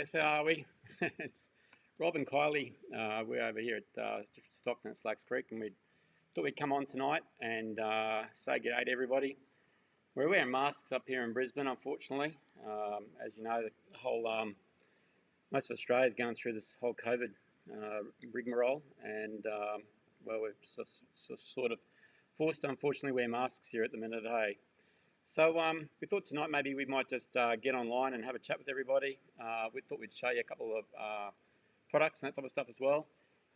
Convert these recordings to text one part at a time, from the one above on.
guys, how are we? It's Rob and Kylie. We're over here at Stockton at Slacks Creek, and we thought we'd come on tonight and say g'day to everybody. We're wearing masks up here in Brisbane, unfortunately. As you know, the whole most of Australia is going through this whole COVID rigmarole, and well, we're just sort of forced to unfortunately wear masks here at the minute. Hey. So we thought tonight maybe we might just get online and have a chat with everybody. We thought we'd show you a couple of products and that type of stuff as well.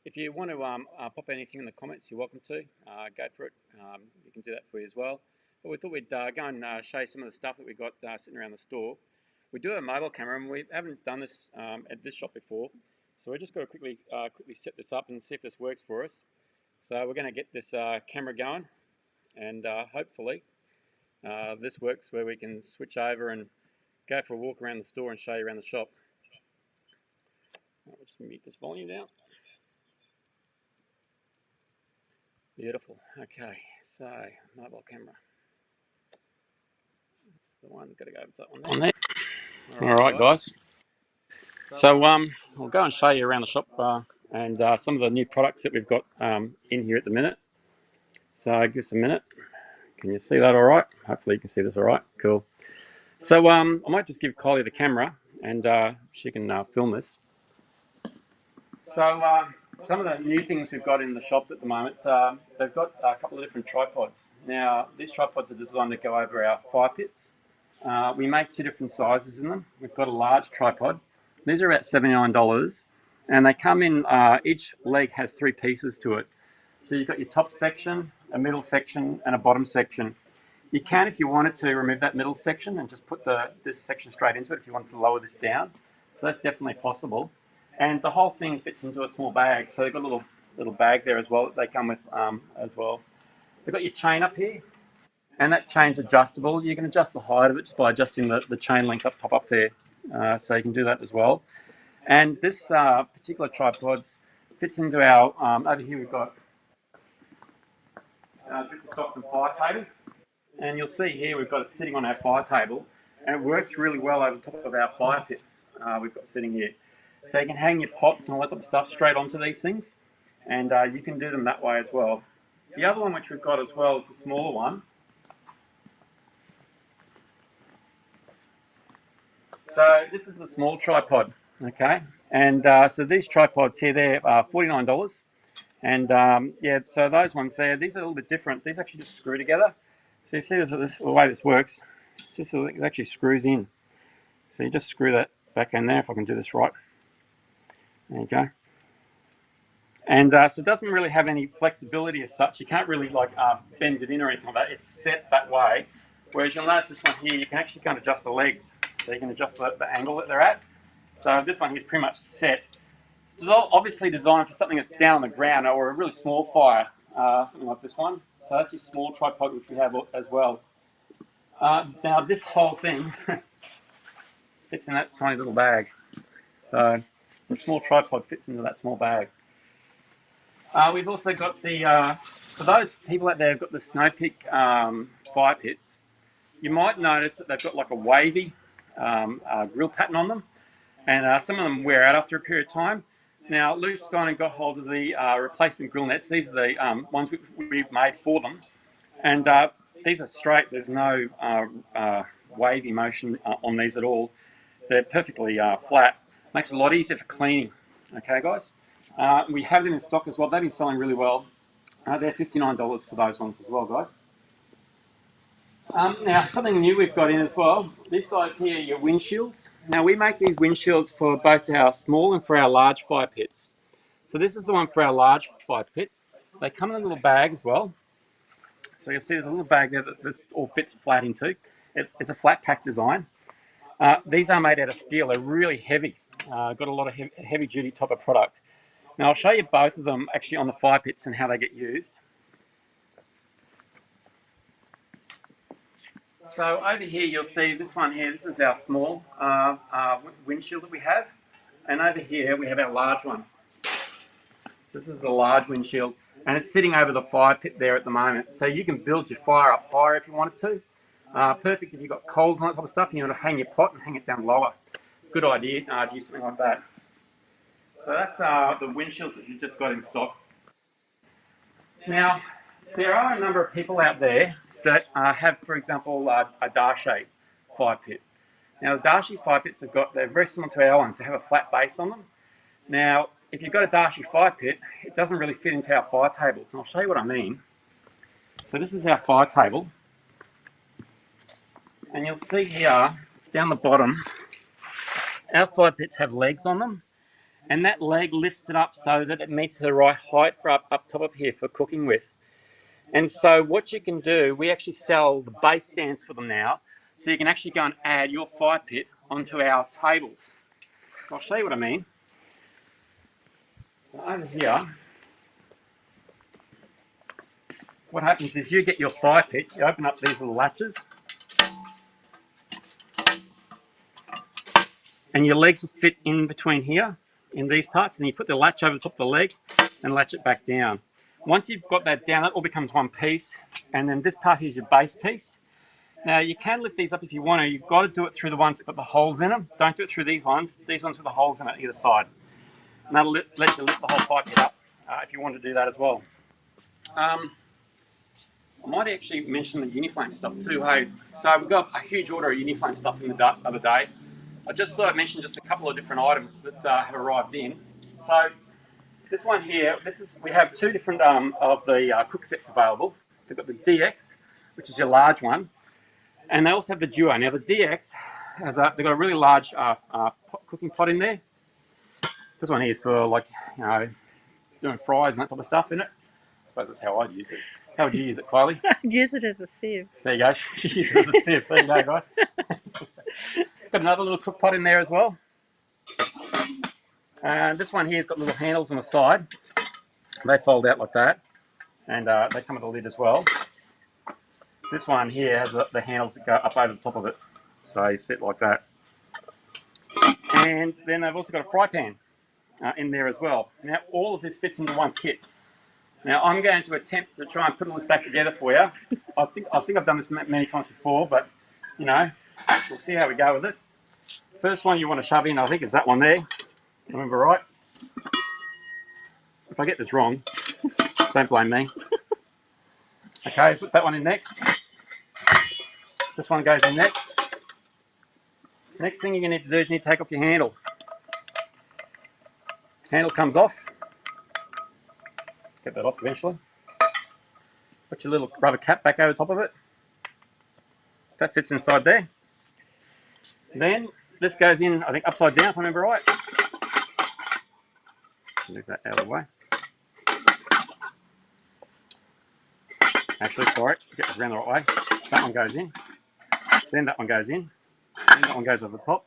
If you want to pop anything in the comments, you're welcome to. Go for it. We can do that for you as well. But we thought we'd go and show you some of the stuff that we've got sitting around the store. We do have a mobile camera, and we haven't done this at this shop before. So we're just going to quickly set this up and see if this works for us. So we're going to get this camera going, and hopefully this works where we can switch over and go for a walk around the store and show you around the shop. I'll just mute this volume down. Beautiful. Okay, so mobile camera. That's the one. Got to go over to that one there. All right, guys. So we'll go and show you around the shop and some of the new products that we've got in here at the minute. So give us a minute. Can you see that all right? Hopefully you can see this all right. Cool. So I might just give Kylie the camera and she can film this. So some of the new things we've got in the shop at the moment, they've got a couple of different tripods. Now, these tripods are designed to go over our fire pits. We make two different sizes in them. We've got a large tripod. These are about $79, and they come in, each leg has three pieces to it. So you've got your top section, a middle section, and a bottom section. You can, if you wanted to, remove that middle section and just put this section straight into it if you wanted to lower this down. So that's definitely possible. And the whole thing fits into a small bag. So they've got a little bag there as well that they come with as well. They've got your chain up here, and that chain's adjustable. You can adjust the height of it just by adjusting the chain length up top up there. So you can do that as well. And this particular tripod fits into our, over here we've got Drifta Stockton fire table, and you'll see here we've got it sitting on our fire table, and it works really well over top of our fire pits we've got sitting here. So you can hang your pots and all that type of stuff straight onto these things, and you can do them that way as well. The other one which we've got as well is a smaller one. So this is the small tripod, okay? And so these tripods here, they're $49. And yeah, so those ones there, these are a little bit different. These actually just screw together. So you see the way this works, it actually screws in. So you just screw that back in there, if I can do this right. There you go. And so it doesn't really have any flexibility as such. You can't really like bend it in or anything like that. It's set that way. Whereas you'll notice this one here, you can actually kind of adjust the legs. So you can adjust the angle that they're at. So this one here is pretty much set. It's obviously designed for something that's down on the ground or a really small fire, something like this one. So that's your small tripod which we have as well. Now this whole thing fits in that tiny little bag. So the small tripod fits into that small bag. We've also got the, for those people out there who've got the snow peak fire pits, you might notice that they've got like a wavy grill pattern on them, and some of them wear out after a period of time. Now, Luke's gone and got hold of the replacement grill nets. These are the ones we've made for them, and these are straight. There's no wavy motion on these at all. They're perfectly flat. Makes it a lot easier for cleaning. Okay, guys. We have them in stock as well. They've been selling really well. They're $59 for those ones as well, guys. Now, something new we've got in as well. These guys here are your windshields. Now, we make these windshields for both our small and for our large fire pits. So this is the one for our large fire pit. They come in a little bag as well. So you'll see there's a little bag there that this all fits flat into. It's a flat pack design. These are made out of steel. They're really heavy. Got a lot of heavy duty type of product. Now, I'll show you both of them actually on the fire pits and how they get used. So over here you'll see this one here, this is our small windshield that we have, and over here we have our large one. So this is the large windshield, and it's sitting over the fire pit there at the moment. So you can build your fire up higher if you wanted to. Perfect if you've got coals and that type of stuff and you want to hang your pot and hang it down lower. good idea to use something like that. So that's the windshields that you just got in stock. Now, there are a number of people out there that have, for example, a Darshay fire pit. Now, the Darshay fire pits they're very similar to our ones. They have a flat base on them. Now, if you've got a Darshay fire pit, it doesn't really fit into our fire tables. And I'll show you what I mean. So this is our fire table. And you'll see here, down the bottom, our fire pits have legs on them. And that leg lifts it up so that it meets the right height for up top of here for cooking with. And so what you can do, we actually sell the base stands for them now. So you can actually go and add your fire pit onto our tables. I'll show you what I mean. So over here, what happens is you get your fire pit, you open up these little latches, and your legs will fit in between here, in these parts, and you put the latch over the top of the leg and latch it back down. Once you've got that down, it all becomes one piece, and then this part here is your base piece. Now you can lift these up if you want to. You've got to do it through the ones that got the holes in them. Don't do it through these ones with the holes in it either side. And that'll let you lift the whole fire pit up if you want to do that as well. I might actually mention the Uniflame stuff too, hey. So we've got a huge order of Uniflame stuff in the other day. I just thought I'd mention just a couple of different items that have arrived in. So this one here, we have two different of the cook sets available. They've got the DX, which is your large one, and they also have the Duo. Now the DX they've got a really large cooking pot in there. This one here is for doing fries and that type of stuff in it. I suppose that's how I'd use it. How would you use it, Kylie? I'd use it as a sieve. There you go. She uses it as a sieve. There you go, guys. Got another little cook pot in there as well. And this one here's got little handles on the side. They fold out like that. And they come with a lid as well. This one here has the handles that go up over the top of it. So you sit like that. And then they've also got a fry pan in there as well. Now all of this fits into one kit. Now I'm going to attempt to try and put all this back together for you. I think I've done this many times before, but we'll see how we go with it. First one you want to shove in, I think, is that one there. Remember right? If I get this wrong, don't blame me. Okay, put that one in next. This one goes in next. Next thing you're going to need to do is you need to take off your handle. Handle comes off. Get that off eventually. Put your little rubber cap back over the top of it. That fits inside there. Then this goes in, I think, upside down, if I remember right. Move that out of the way. Actually, sorry, get it around the right way. That one goes in. Then that one goes in. Then that one goes over the top.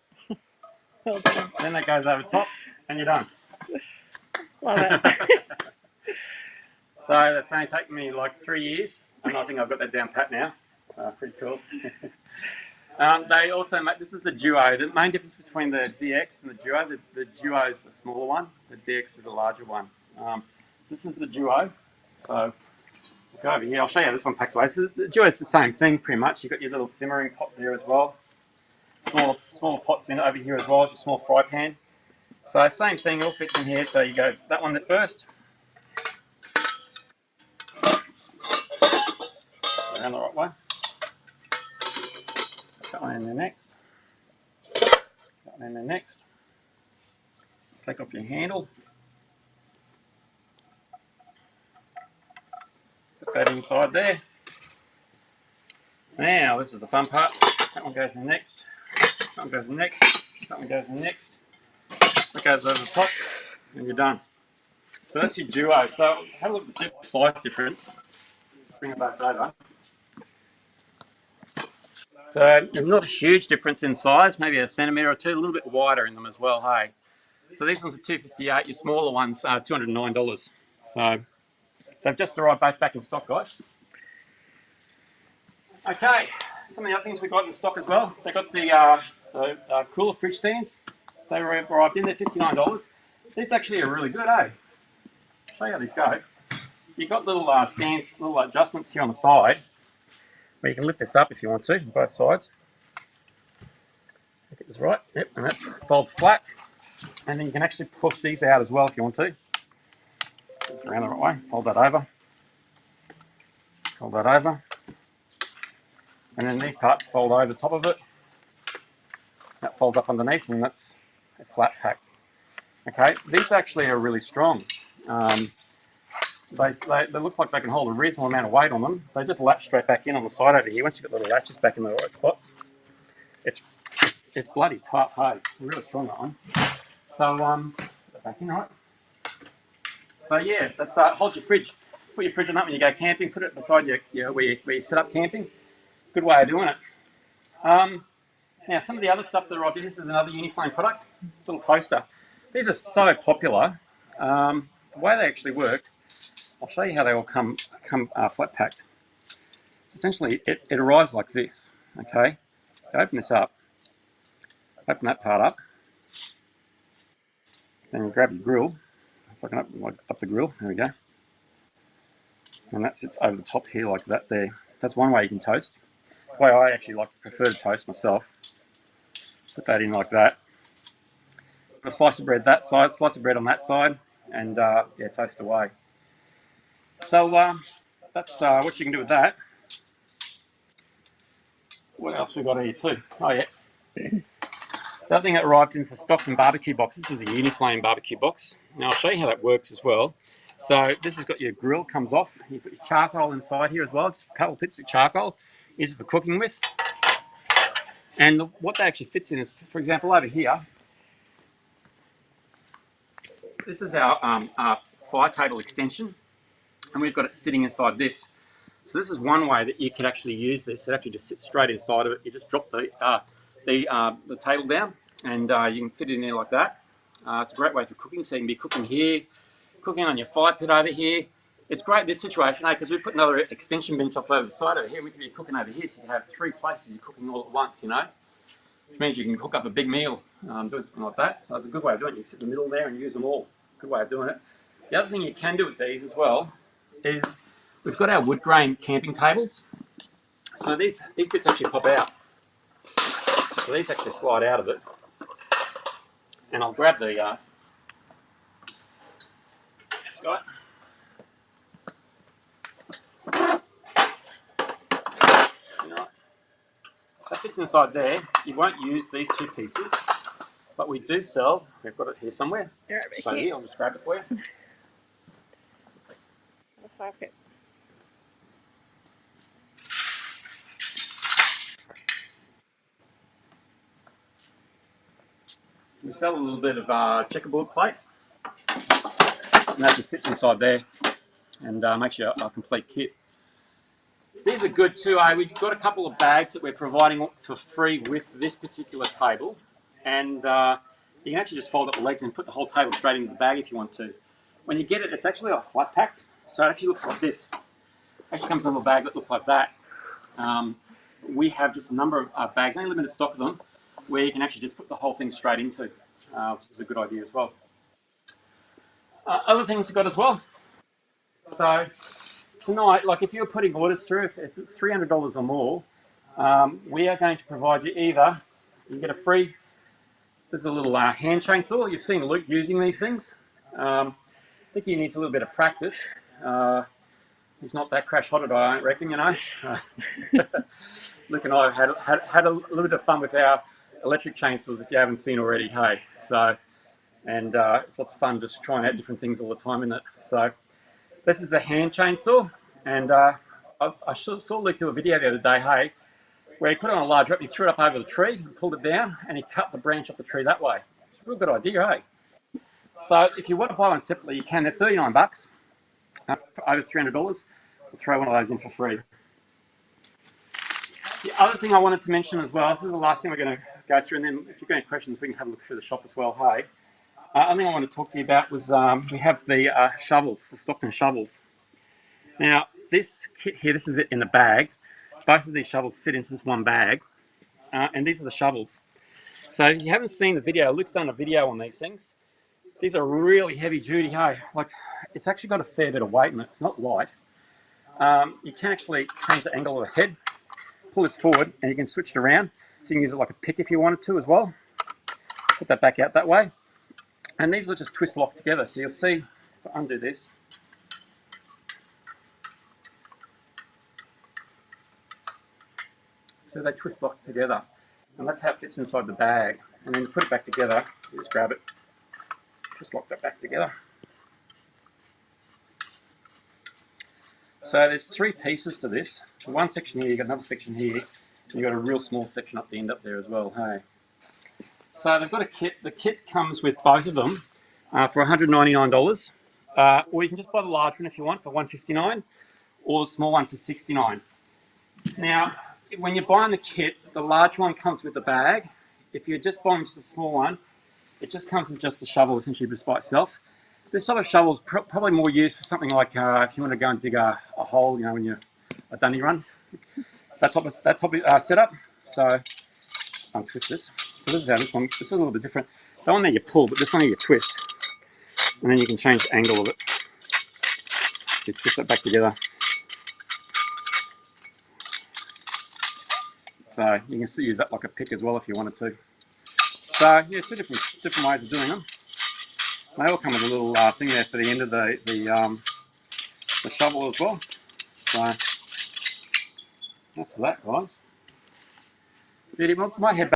Then that goes over the top, and you're done. Love it. So that's only taken me like 3 years, and I think I've got that down pat now. Pretty cool. They also make, this is the Duo. The main difference between the DX and the Duo, the Duo is a smaller one, the DX is a larger one. So this is the Duo. So we'll go over here, I'll show you how this one packs away. So the Duo is the same thing pretty much. You've got your little simmering pot there as well. Smaller pots in over here as well as your small fry pan. So same thing, all fits in here. So you go that one first. Around the right way. That one in there next. That one in there next. Take off your handle. Put that inside there. Now this is the fun part. That one goes in next. That one goes in next. That one goes in next. That goes over the top, and you're done. So that's your Duo. So have a look at the size difference. Just bring it back over. So there's not a huge difference in size, maybe a centimetre or two, a little bit wider in them as well, hey. So these ones are $258, your smaller ones are $209. So they've just arrived both back in stock, guys. Okay, some of the other things we've got in stock as well. They've got the cooler fridge stands. They arrived in there, $59. These actually are really good, eh? I'll show you how these go. You've got little stands, little adjustments here on the side. Where you can lift this up if you want to, both sides. Get this right. Yep, and that folds flat. And then you can actually push these out as well if you want to. Just around the right way. Fold that over. Fold that over. And then these parts fold over the top of it. That folds up underneath, and that's a flat pack. Okay, these actually are really strong. They look like they can hold a reasonable amount of weight on them. They just latch straight back in on the side over here. Once you've got the latches back in the right spots, it's bloody tough, hey? Really strong, that one. So, put that back in, right? So yeah, that's hold your fridge. Put your fridge on that when you go camping. Put it beside your where you set up camping. Good way of doing it. Now, some of the other stuff that arrived in, this is another Uniflame product, little toaster. These are so popular. The way they actually work, I'll show you how they all come flat packed. It's essentially, it arrives like this, okay? Open this up, open that part up, then you grab your grill. If I can open up the grill, there we go. And that sits over the top here like that there. That's one way you can toast. The way I actually prefer to toast myself. Put that in like that. Put a slice of bread that side, slice of bread on that side, and yeah, toast away. So that's what you can do with that. What else we got here too? Oh yeah. The other thing that arrived in is the Stockton barbecue box. This is a Uniflame barbecue box. Now I'll show you how that works as well. So this has got your grill, comes off. You put your charcoal inside here as well. Just a couple of bits of charcoal. Use it for cooking with. And what that actually fits in is, for example, over here, this is our fire table extension, and we've got it sitting inside this. So this is one way that you can actually use this. It actually just sits straight inside of it. You just drop the table down, and you can fit it in there like that. It's a great way for cooking. So you can be cooking here, cooking on your fire pit over here. It's great in this situation, because we put another extension bench off over the side over here. We can be cooking over here, so you have three places you're cooking all at once, you know. Which means you can cook up a big meal doing something like that. So it's a good way of doing it. You can sit in the middle there and use them all. Good way of doing it. The other thing you can do with these as well is we've got our wood grain camping tables. So these bits actually pop out. So these actually slide out of it. And I'll grab the this guy. That fits inside there. You won't use these two pieces, but we do sell. We've got it here somewhere. So here, I'll just grab it for you. The fire pit. We sell a little bit of checkerboard plate, and that just sits inside there and makes you a complete kit. These are good too. We've got a couple of bags that we're providing for free with this particular table, and you can actually just fold up the legs and put the whole table straight into the bag if you want to. When you get it, it's actually flat packed, so it actually looks like this. It actually comes in a little bag that looks like that. We have just a number of bags, only limited stock of them, where you can actually just put the whole thing straight into, which is a good idea as well. Other things we've got as well. So tonight, like if you're putting orders through, if it's $300 or more, we are going to provide you either, you get a free, there's a little hand chainsaw. You've seen Luke using these things. I think he needs a little bit of practice. He's not that crash-hotted, I don't reckon, you know. Luke and I have had a little bit of fun with our electric chainsaws, if you haven't seen already, hey. So, and it's lots of fun just trying out different things all the time, isn't it? So, this is the hand chainsaw, and I saw Luke do a video the other day, hey, where he put it on a large rope, he threw it up over the tree, and pulled it down, and he cut the branch off the tree that way. It's a real good idea, hey? So, if you want to buy one separately, you can. They're $39. For over $300, we'll throw one of those in for free. The other thing I wanted to mention as well, this is the last thing we're going to go through, and then if you've got any questions, we can have a look through the shop as well, hey. Other thing I want to talk to you about was we have the shovels, the Stockton shovels. Now, this kit here, this is it in the bag. Both of these shovels fit into this one bag, and these are the shovels. So if you haven't seen the video, Luke's done a video on these things. These are really heavy duty, hey. Like, it's actually got a fair bit of weight in it. It's not light. You can actually change the angle of the head, pull this forward, and you can switch it around. So you can use it like a pick if you wanted to as well. Put that back out that way. And these will just twist lock together. So you'll see, if I undo this, so they twist lock together. And that's how it fits inside the bag. And then to put it back together, you just grab it, twist lock that back together. So there's 3 pieces to this. One section here, you've got another section here, and you've got a real small section up the end up there as well, hey. So they've got a kit. The kit comes with both of them for $199. Or you can just buy the large one if you want for $159, or the small one for $69. Now, when you're buying the kit, the large one comes with the bag. If you're just buying just a small one, it just comes with just the shovel, essentially, just by itself. This type of shovel is probably more used for something like if you want to go and dig a hole, you know, when you're a dunny run. That type of setup. So, untwist this. So this is how this is a little bit different. That one there you pull, but this one here you twist. And then you can change the angle of it. You twist it back together. So you can still use that like a pick as well if you wanted to. So yeah, 2 different ways of doing them. They all come with a little thing there for the end of the shovel as well. So that's that, guys. Yeah, you might head back.